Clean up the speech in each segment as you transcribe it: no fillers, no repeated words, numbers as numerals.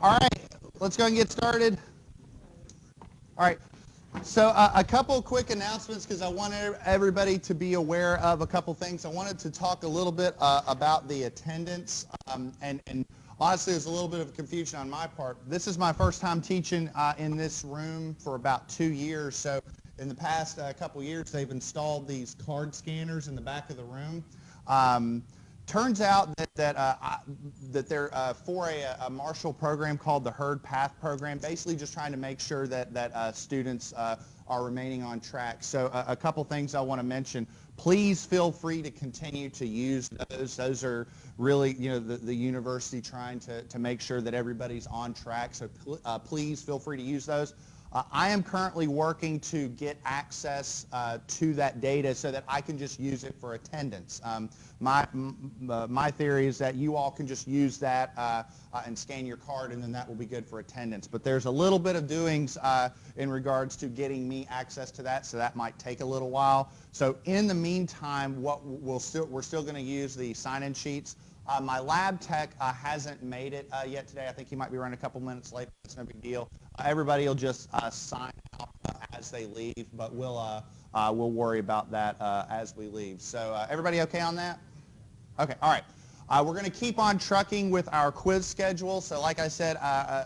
All right, let's go and get started. All right, so a couple quick announcements because I want everybody to be aware of a couple things. I wanted to talk a little bit about the attendance, and honestly, there's a little bit of confusion on my part. This is my first time teaching in this room for about 2 years, so in the past couple years, they've installed these card scanners in the back of the room. Turns out that they're for a Marshall program called the Herd Path program, basically just trying to make sure that students are remaining on track. So a couple things I want to mention. Please feel free to continue to use those. Those are really, the university trying to make sure that everybody's on track. So please feel free to use those. I am currently working to get access to that data so that I can just use it for attendance. My theory is that you all can just use that and scan your card, and then that will be good for attendance. But there's a little bit of doings in regards to getting me access to that, so that might take a little while. So in the meantime, we're still going to use the sign-in sheets. My lab tech hasn't made it yet today. I think he might be running a couple minutes late. It's no big deal. Everybody will just sign out as they leave, but we'll worry about that as we leave. So everybody okay on that? Okay, all right. We're going to keep on trucking with our quiz schedule. So like I said,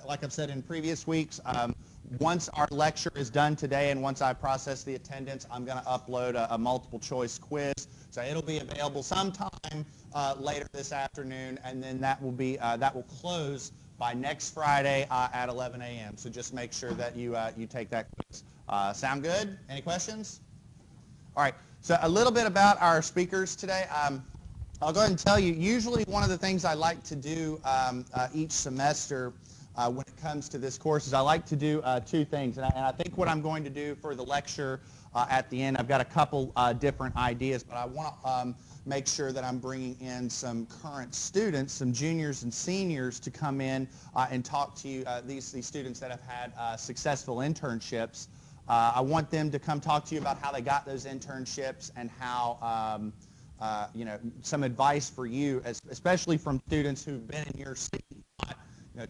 like I've said in previous weeks, once our lecture is done today and once I process the attendance, I'm going to upload a multiple choice quiz. So it'll be available sometime later this afternoon, and then that will close by next Friday at 11 a.m. So just make sure that you take that quiz. Sound good? Any questions? All right. So a little bit about our speakers today. I'll go ahead and tell you, usually one of the things I like to do each semester when it comes to this course is I like to do two things. And I think what I'm going to do for the lecture at the end, I've got a couple different ideas, but I want to make sure that I'm bringing in some current students, some juniors and seniors to come in and talk to you, these students that have had successful internships. I want them to come talk to you about how they got those internships and how some advice for you, especially from students who've been in your seat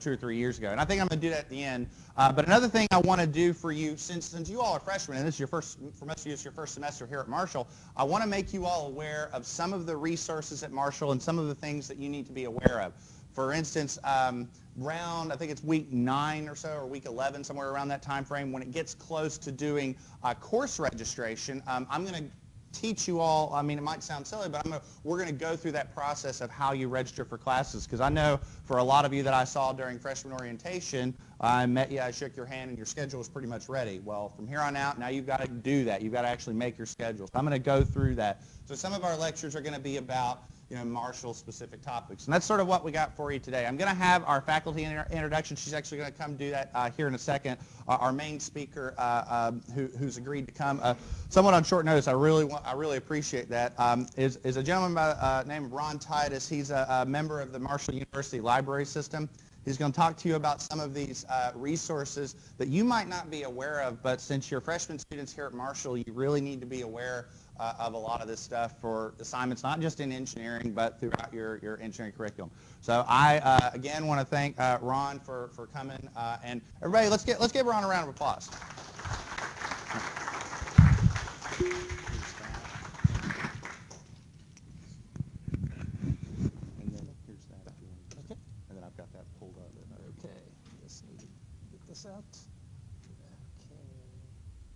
2 or 3 years ago. And I think I'm going to do that at the end. But another thing I want to do for you, since you all are freshmen, and this is your first, for most of you, it's your first semester here at Marshall, I want to make you all aware of some of the resources at Marshall and some of the things that you need to be aware of. For instance, around, I think it's week 9 or so, or week 11, somewhere around that time frame, when it gets close to doing course registration, I'm going to teach you all, I mean, it might sound silly, but we're going to go through that process of how you register for classes, because I know for a lot of you that I saw during freshman orientation, I met you, I shook your hand, and your schedule was pretty much ready. Well, from here on out, now you've got to do that. You've got to actually make your schedule. So I'm going to go through that. So some of our lectures are going to be about Marshall-specific topics. And that's sort of what we got for you today. I'm going to have our faculty introduction. She's actually going to come do that here in a second. Our main speaker, who's agreed to come, somewhat on short notice, I really appreciate that, is a gentleman by the name of Ron Titus. He's a member of the Marshall University Library System. He's going to talk to you about some of these resources that you might not be aware of, but since you're freshman students here at Marshall, you really need to be aware of a lot of this stuff for assignments, not just in engineering, but throughout your engineering curriculum. So I, again, want to thank Ron for coming. And everybody, let's give Ron a round of applause. Out.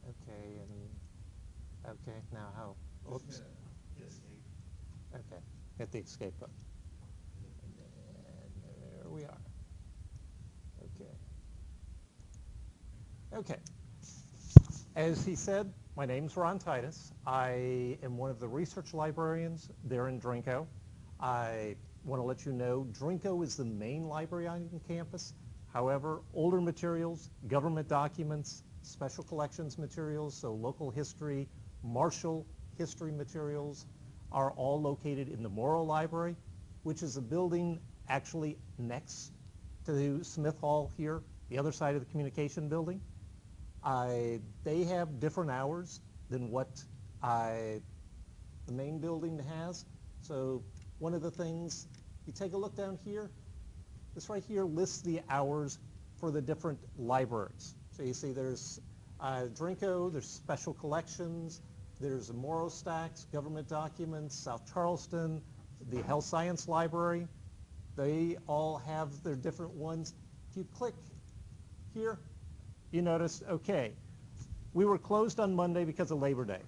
Okay, and okay, now how? Oops. Okay, hit the escape button. And there we are. Okay. As he said, my name's Ron Titus. I am one of the research librarians there in Drinko. I want to let you know Drinko is the main library on campus. However, older materials, government documents, special collections materials, so local history, Marshall history materials are all located in the Morrow Library, which is a building actually next to Smith Hall here, the other side of the communication building. They have different hours than what the main building has. So one of the things, you take a look down here, This right here lists the hours for the different libraries. So you see there's Drinko, there's special collections, there's Morrow Stacks, government documents, South Charleston, the Health Science Library. They all have their different ones. If you click here, you notice, okay, we were closed on Monday because of Labor Day.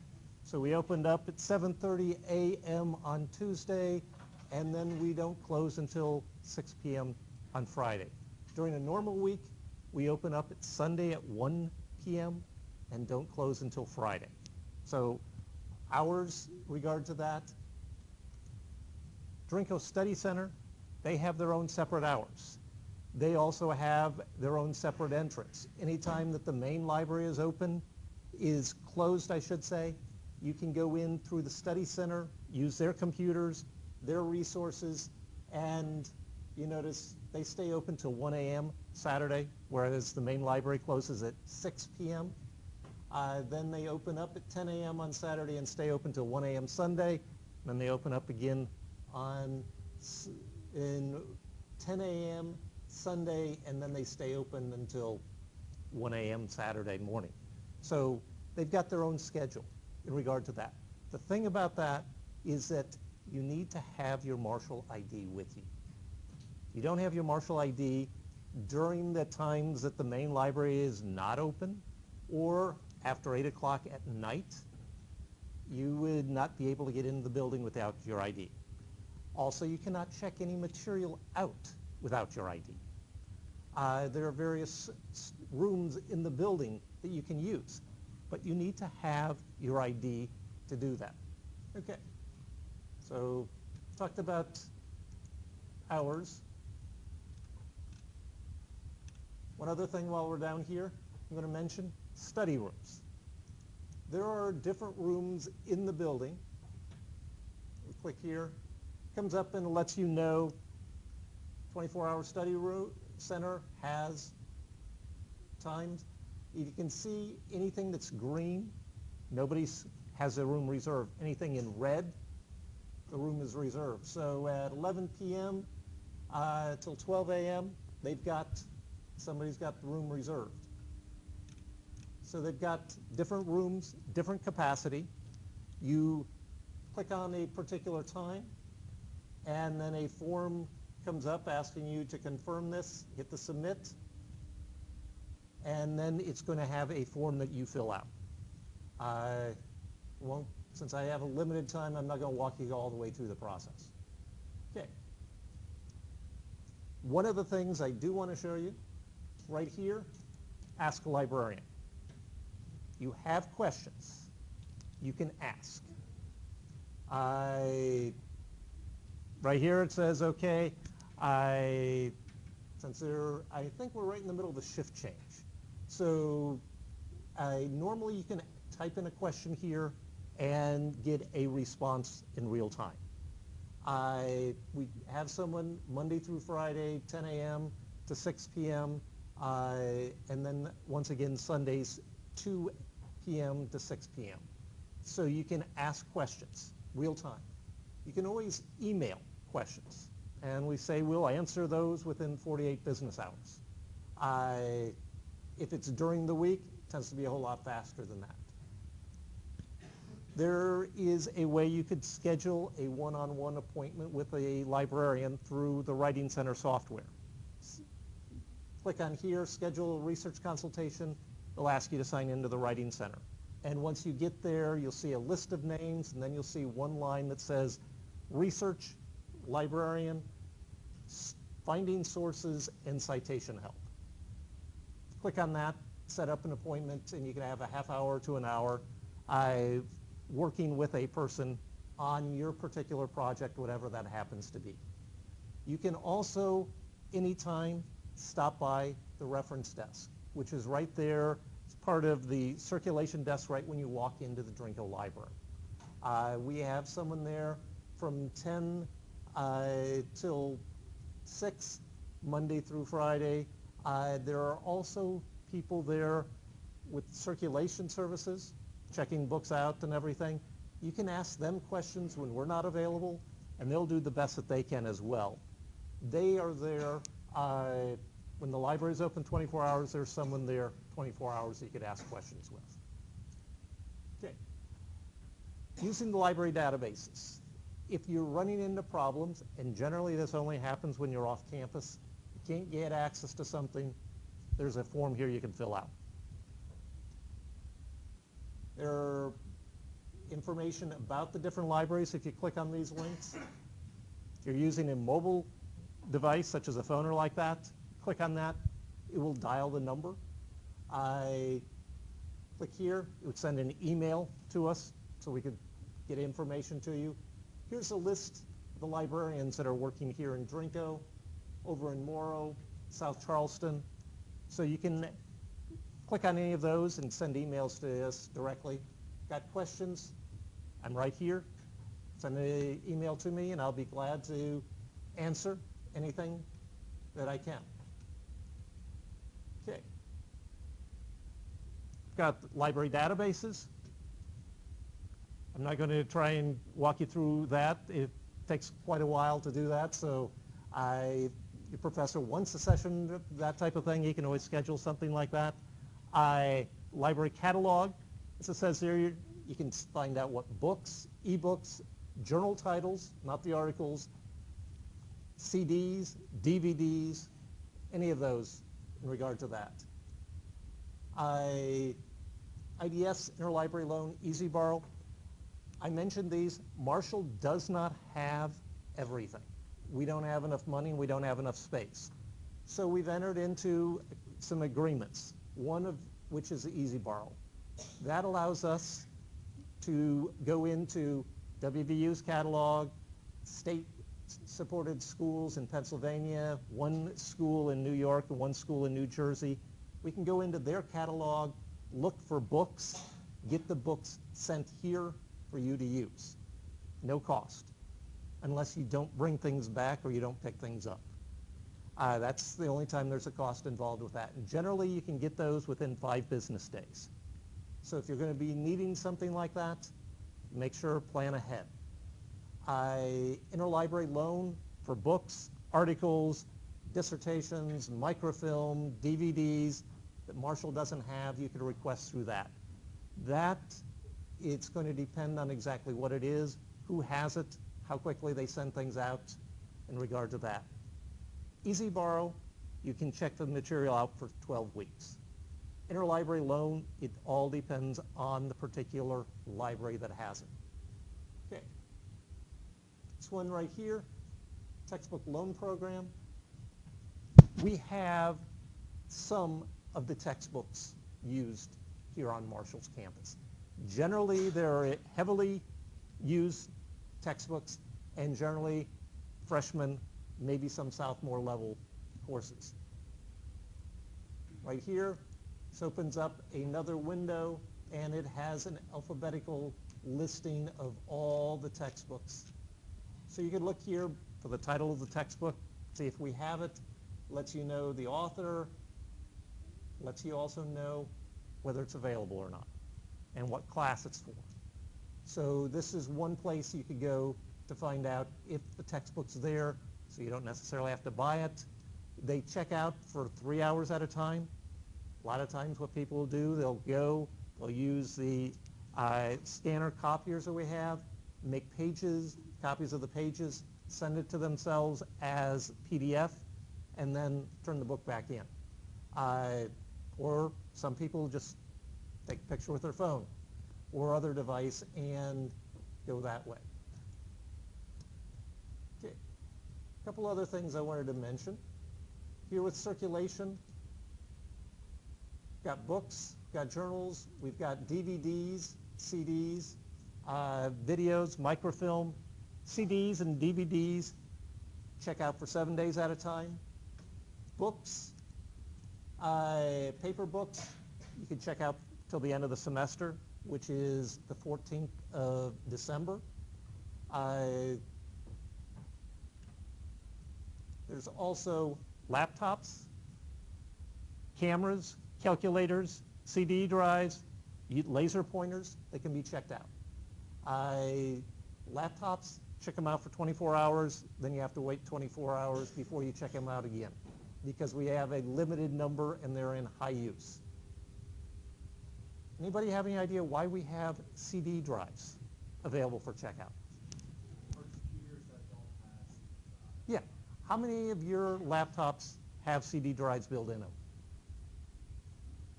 So we opened up at 7:30 a.m. on Tuesday, and then we don't close until 6 p.m. on Friday. During a normal week, we open up at Sunday at 1 p.m. and don't close until Friday. So hours regard to that. Drinko Study Center, they have their own separate hours. They also have their own separate entrance. Anytime that the main library is closed, I should say, you can go in through the study center, use their computers, their resources, and you notice they stay open till 1 a.m. Saturday, whereas the main library closes at 6 p.m. Then they open up at 10 a.m. on Saturday and stay open till 1 a.m. Sunday. Then they open up again in 10 a.m. Sunday, and then they stay open until 1 a.m. Saturday morning. So they've got their own schedule in regard to that. The thing about that is that you need to have your Marshall ID with you. If you don't have your Marshall ID during the times that the main library is not open or after 8 o'clock at night, you would not be able to get into the building without your ID. Also, you cannot check any material out without your ID. There are various rooms in the building that you can use, but you need to have your ID to do that. Okay, so talked about hours. One other thing while we're down here, I'm going to mention study rooms. There are different rooms in the building. We click here, comes up and lets you know 24-hour study room center has times. You can see anything that's green, nobody has a room reserved. Anything in red, the room is reserved. So at 11 p.m. Till 12 a.m., somebody's got the room reserved. So they've got different rooms, different capacity. You click on a particular time, and then a form comes up asking you to confirm this, hit the submit, and then it's going to have a form that you fill out. Since I have a limited time, I'm not going to walk you all the way through the process. Okay. One of the things I do want to show you right here, ask a librarian. You have questions, you can ask. Right here it says, okay, I think we're right in the middle of the shift change. So normally you can type in a question here and get a response in real time. We have someone Monday through Friday, 10 a.m. to 6 p.m., and then once again Sundays, 2 p.m. to 6 p.m. So you can ask questions real time. You can always email questions, and we say we'll answer those within 48 business hours. If it's during the week, it tends to be a whole lot faster than that. There is a way you could schedule a one-on-one appointment with a librarian through the Writing Center software. Click on here, schedule a research consultation. They'll ask you to sign into the Writing Center. And once you get there, you'll see a list of names, and then you'll see one line that says research, librarian, finding sources, and citation help. Click on that, set up an appointment, and you can have a half hour to an hour working with a person on your particular project, whatever that happens to be. You can also, anytime, stop by the reference desk, which is right there. It's part of the circulation desk right when you walk into the Drinko Library. We have someone there from 10 till 6, Monday through Friday. There are also people there with circulation services, checking books out and everything. You can ask them questions when we're not available, and they'll do the best that they can as well. They are there When the library is open 24 hours, there's someone there 24 hours that you could ask questions with. Okay. Using the library databases. If you're running into problems, and generally this only happens when you're off campus, you can't get access to something, there's a form here you can fill out. There are information about the different libraries if you click on these links. If you're using a mobile device such as a phone or like that, click on that, it will dial the number. I click here, it would send an email to us so we could get information to you. Here's a list of the librarians that are working here in Drinko, over in Morrow, South Charleston. So you can click on any of those and send emails to us directly. Got questions? I'm right here. Send an email to me and I'll be glad to answer anything that I can. Okay. Got library databases. I'm not going to try and walk you through that. It takes quite a while to do that, so your professor wants a session, that type of thing, you can always schedule something like that. Library catalog, as it says here, you can find out what books, ebooks, journal titles, not the articles, CDs, DVDs, any of those in regard to that. IDS, Interlibrary Loan, Easy Borrow. I mentioned these. Marshall does not have everything. We don't have enough money and we don't have enough space. So we've entered into some agreements, one of which is Easy Borrow. That allows us to go into WVU's catalog, state-supported schools in Pennsylvania, one school in New York and one school in New Jersey. We can go into their catalog, look for books, get the books sent here for you to use. No cost, unless you don't bring things back or you don't pick things up. That's the only time there's a cost involved with that. And generally, you can get those within 5 business days. So if you're going to be needing something like that, make sure plan ahead. Interlibrary loan for books, articles, dissertations, microfilm, DVDs that Marshall doesn't have, you can request through that. It's going to depend on exactly what it is, who has it, how quickly they send things out in regard to that. Easy Borrow, you can check the material out for 12 weeks. Interlibrary loan, it all depends on the particular library that has it. Okay. This one right here, textbook loan program. We have some of the textbooks used here on Marshall's campus. Generally, they're heavily used textbooks and generally freshmen, maybe some sophomore level courses. Right here, this opens up another window and it has an alphabetical listing of all the textbooks. So you can look here for the title of the textbook, see if we have it, lets you know the author, lets you also know whether it's available or not and what class it's for. So this is one place you could go to find out if the textbook's there, so you don't necessarily have to buy it. They check out for 3 hours at a time. A lot of times what people will do, they'll use the scanner copiers that we have, make copies of the pages, send it to themselves as PDF, and then turn the book back in. Or some people just take a picture with their phone or other device and go that way. Okay, a couple other things I wanted to mention. Here with circulation, got books, got journals, we've got DVDs, CDs, videos, microfilm, CDs and DVDs, check out for 7 days at a time. Books, paper books, you can check out till the end of the semester, which is the 14th of December. There's also laptops, cameras, calculators, CD drives, laser pointers that can be checked out. Laptops, check them out for 24 hours, then you have to wait 24 hours before you check them out again. because we have a limited number and they're in high use. Anybody have any idea why we have CD drives available for checkout? For computers that don't have CD drives. Yeah. How many of your laptops have CD drives built in them?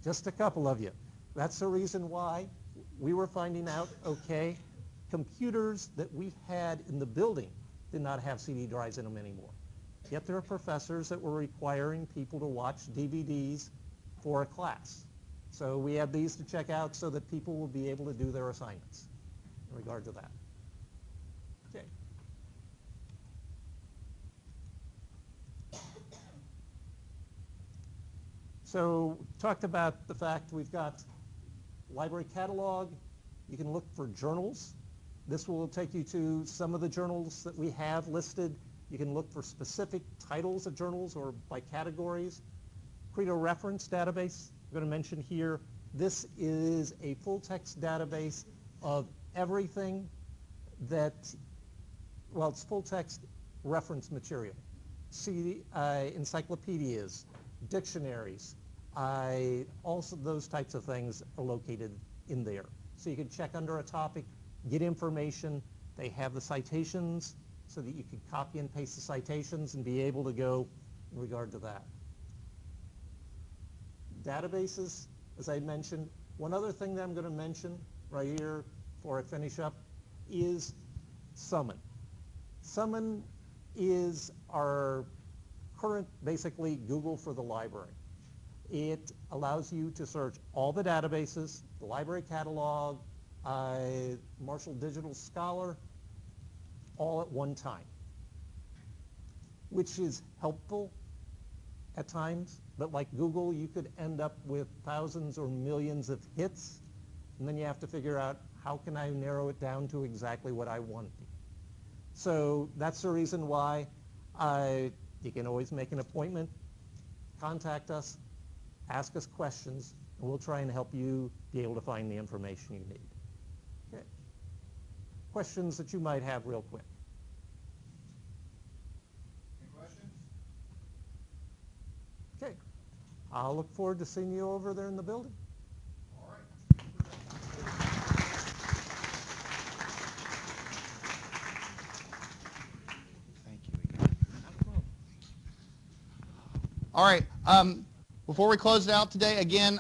Just a couple of you. That's the reason why we were finding out, okay, computers that we had in the building did not have CD drives in them anymore. Yet there are professors that were requiring people to watch DVDs for a class. So we have these to check out so that people will be able to do their assignments in regard to that. Okay. So talked about the fact we've got library catalog. You can look for journals. This will take you to some of the journals that we have listed. You can look for specific titles of journals or by categories. Create a reference database. I'm going to mention here, this is a full text database of everything that, well, it's full text reference material. See encyclopedias, dictionaries, also those types of things are located in there. So you can check under a topic, get information. They have the citations so that you can copy and paste the citations and be able to go in regard to that. Databases, as I mentioned. One other thing that I'm going to mention right here before I finish up is Summon. Summon is our current, basically, Google for the library. It allows you to search all the databases, the library catalog, Marshall Digital Scholar, all at one time, which is helpful at times, but like Google, you could end up with thousands or millions of hits, and then you have to figure out how can I narrow it down to exactly what I want. So that's the reason why you can always make an appointment, contact us, ask us questions, and we'll try and help you be able to find the information you need. Okay. Questions that you might have real quick. Any questions? Okay. I'll look forward to seeing you over there in the building. All right. Thank you again. All right. Before we close it out today, again,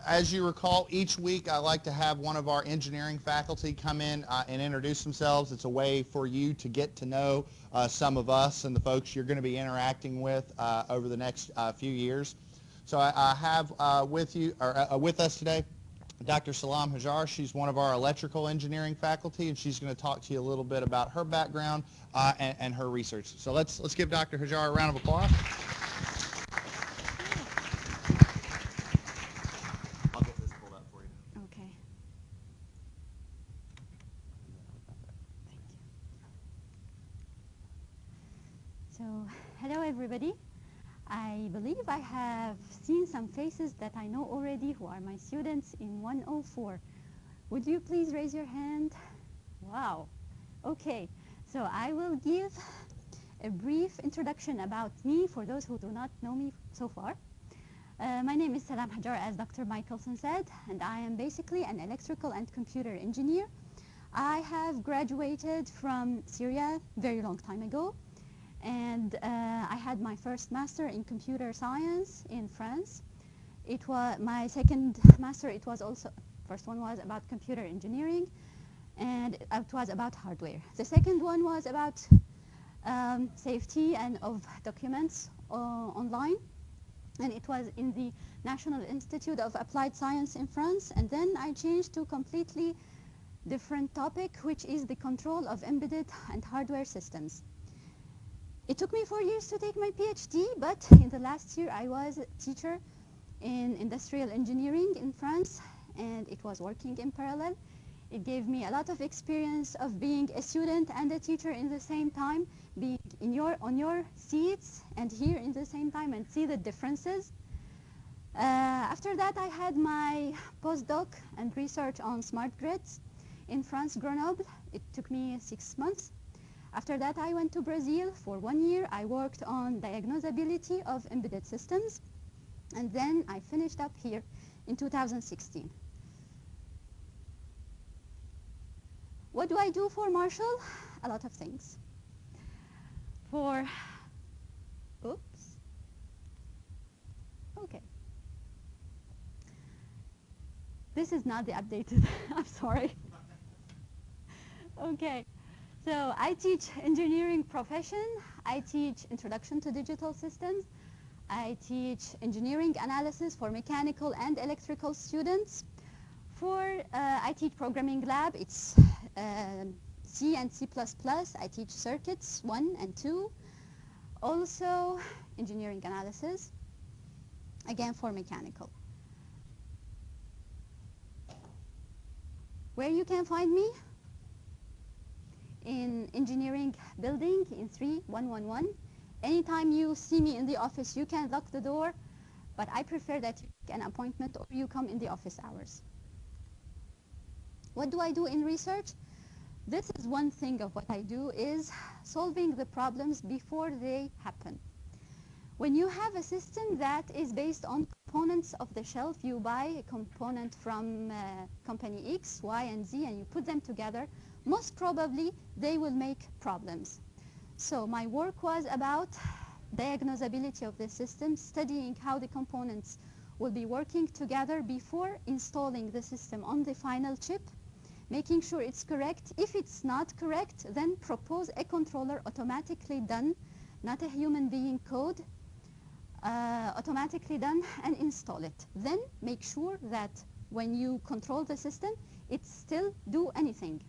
as you recall, each week I like to have one of our engineering faculty come in and introduce themselves. It's a way for you to get to know some of us and the folks you're going to be interacting with over the next few years. So I have with us today Dr. Salam Hajar. She's one of our electrical engineering faculty, and she's going to talk to you a little bit about her background and her research. So let's give Dr. Hajar a round of applause. Hello everybody. I believe I have seen some faces that I know already who are my students in 104. Would you please raise your hand? Wow. Okay, so I will give a brief introduction about me for those who do not know me so far. My name is Salam Hajar, as Dr. Michelson said, and I am basically an electrical and computer engineer. I have graduated from Syria a very long time ago. And I had my first master in computer science in France. It was my second master. It was also, first one was about computer engineering, and it was about hardware. The second one was about safety and of documents online, and it was in the National Institute of Applied Science in France. And then I changed to a completely different topic, which is the control of embedded and hardware systems. It took me 4 years to take my PhD, but in the last year I was a teacher in industrial engineering in France, and it was working in parallel. It gave me a lot of experience of being a student and a teacher in the same time, being on your seats and here in the same time and see the differences. After that, I had my postdoc and research on smart grids in France, Grenoble. It took me 6 months. After that, I went to Brazil. For 1 year, I worked on diagnosability of embedded systems. And then I finished up here in 2016. What do I do for Marshall? A lot of things. Oops. Okay. This is not the updated, I'm sorry. Okay. So I teach engineering profession. I teach introduction to digital systems. I teach engineering analysis for mechanical and electrical students. I teach programming lab. It's C and C++. I teach circuits 1 and 2. Also engineering analysis, again for mechanical. Where you can find me? In engineering building in 3111. Anytime you see me in the office, you can lock the door, but I prefer that you make an appointment or you come in the office hours. What do I do in research? This is one thing of what I do, is solving the problems before they happen. When you have a system that is based on components off the shelf, you buy a component from company X, Y, and Z, and you put them together, most probably they will make problems. So my work was about diagnosability of the system, studying how the components will be working together before installing the system on the final chip, making sure it's correct. If it's not correct, then propose a controller automatically done, not a human being code, automatically done, and install it. Then make sure that when you control the system, it still do anything.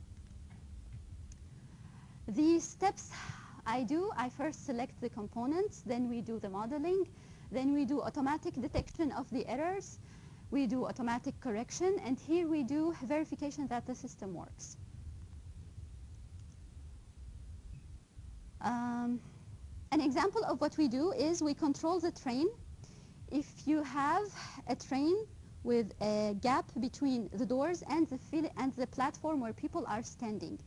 The steps I do, I first select the components, then we do the modeling, then we do automatic detection of the errors, we do automatic correction, and here we do verification that the system works. An example of what we do is we control the train. If you have a train with a gap between the doors and the platform where people are standing,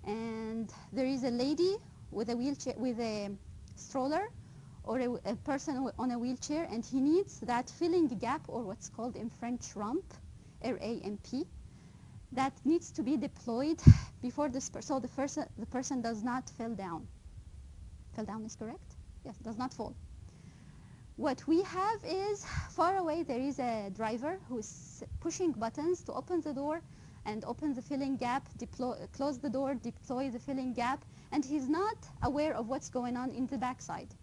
and there is a lady with a wheelchair, with a stroller, or a person on a wheelchair, and he needs that filling gap, or what's called in French ramp, R-A-M-P, that needs to be deployed before this so the person does not fall down. Fall down is correct? Yes, does not fall. What we have is, far away there is a driver who's pushing buttons to open the door and open the filling gap, close the door, deploy the filling gap, and he's not aware of what's going on in the backside.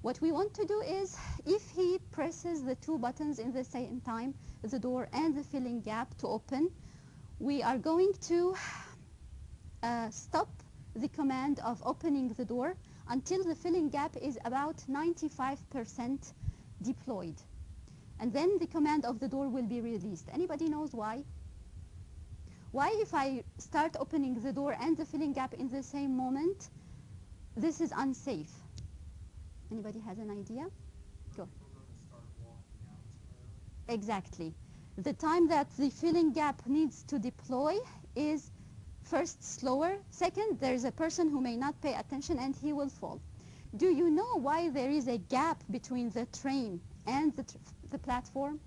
What we want to do is, if he presses the two buttons in the same time, the door and the filling gap to open, we are going to stop the command of opening the door until the filling gap is about 95% deployed. And then the command of the door will be released. Anybody knows why? Why, if I start opening the door and the filling gap in the same moment, this is unsafe? Anybody has an idea? Go. Exactly. The time that the filling gap needs to deploy is first slower. Second, there is a person who may not pay attention and he will fall. Do you know why there is a gap between the train and the platform?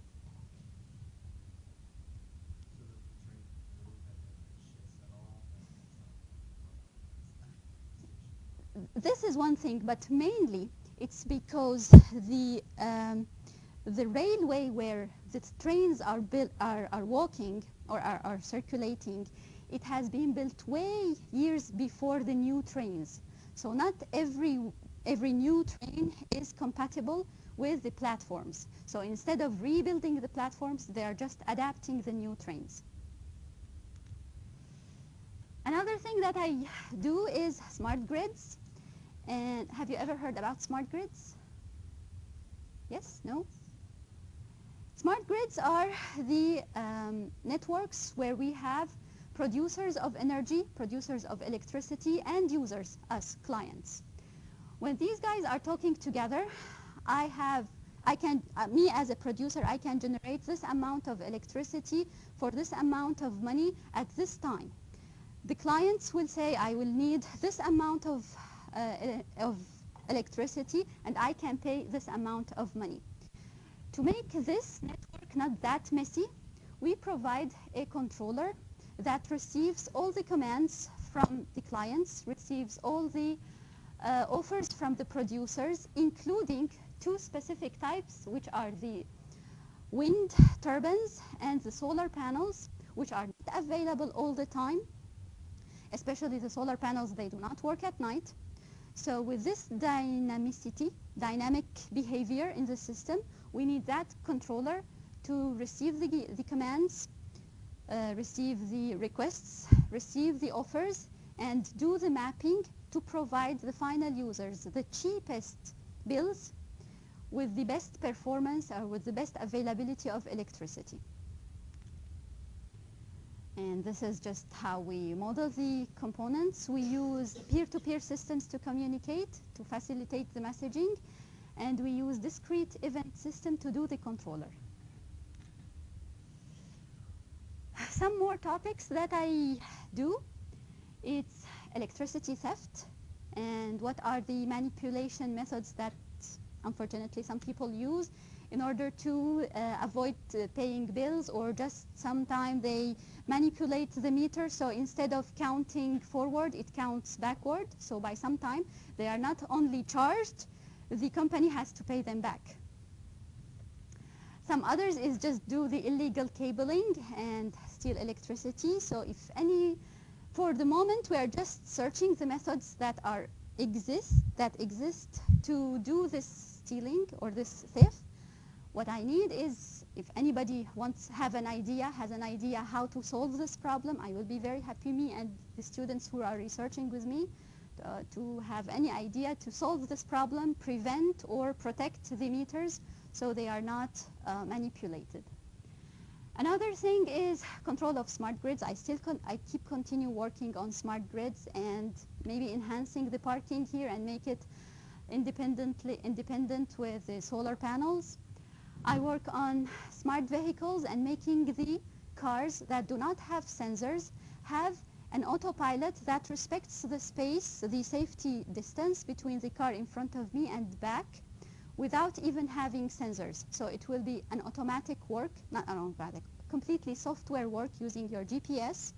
This is one thing, but mainly it's because the railway where the trains are walking or are circulating, it has been built way years before the new trains. So not every new train is compatible with the platforms. So instead of rebuilding the platforms, they are just adapting the new trains. Another thing that I do is smart grids. And have you ever heard about smart grids? Yes? No? Smart grids are the networks where we have producers of energy, producers of electricity, and users, us, clients. When these guys are talking together, me as a producer, I can generate this amount of electricity for this amount of money at this time. The clients will say, I will need this amount of electricity, and I can pay this amount of money. To make this network not that messy, we provide a controller that receives all the commands from the clients, receives all the offers from the producers, including two specific types, which are the wind turbines and the solar panels, which are not available all the time. Especially the solar panels, they do not work at night. So with this dynamic behavior in the system, we need that controller to receive the commands, receive the requests, receive the offers, and do the mapping to provide the final users the cheapest bills with the best performance or with the best availability of electricity. And this is just how we model the components. We use peer-to-peer systems to communicate, to facilitate the messaging, and we use discrete event system to do the controller. Some more topics that I do, it's electricity theft, and what are the manipulation methods that unfortunately some people use in order to avoid paying bills, or just sometimes they manipulate the meter, so instead of counting forward, it counts backward. So by some time, they are not only charged, the company has to pay them back. Some others is just do the illegal cabling and steal electricity. So if any, for the moment, we are just searching the methods that exist to do this stealing or this theft. What I need is, if anybody has an idea how to solve this problem, I will be very happy, me and the students who are researching with me, to have any idea to solve this problem, prevent or protect the meters so they are not manipulated. Another thing is control of smart grids. I keep continue working on smart grids and maybe enhancing the parking here and make it independent with the solar panels. I work on smart vehicles and making the cars that do not have sensors have an autopilot that respects the space, the safety distance between the car in front of me and back without even having sensors. So it will be an automatic work, not an automatic, completely software work using your GPS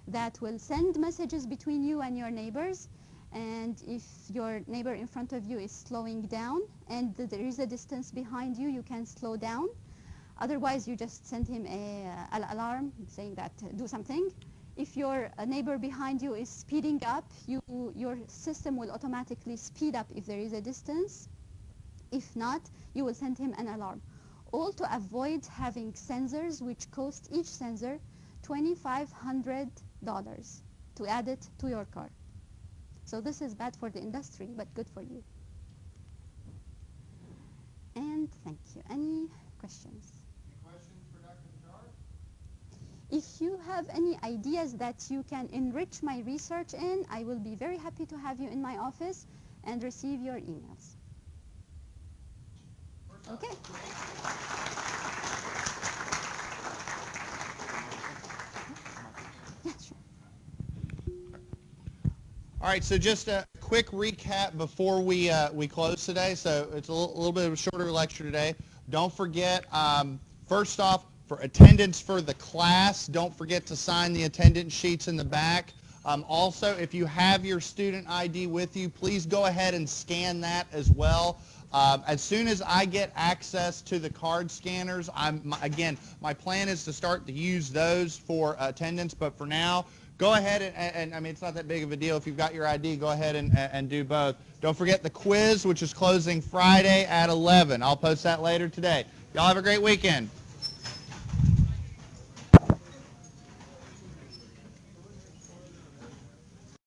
that will send messages between you and your neighbors. And if your neighbor in front of you is slowing down and there is a distance behind you, you can slow down. Otherwise, you just send him an alarm saying that do something. If your neighbor behind you is speeding up, your system will automatically speed up if there is a distance. If not, you will send him an alarm. All to avoid having sensors, which cost each sensor $2,500 to add it to your car. So this is bad for the industry, but good for you. And thank you. Any questions? Any questions for Dr. Jar? If you have any ideas that you can enrich my research in, I will be very happy to have you in my office and receive your emails. Okay. Yeah, sure. All right, so just a quick recap before we close today. So it's a little bit of a shorter lecture today. Don't forget, first off, for attendance for the class, don't forget to sign the attendance sheets in the back. Also, if you have your student ID with you, please go ahead and scan that as well. As soon as I get access to the card scanners, my plan is to start to use those for attendance, but for now, go ahead and I mean, it's not that big of a deal. If you've got your ID, go ahead and do both. Don't forget the quiz, which is closing Friday at 11. I'll post that later today. Y'all have a great weekend.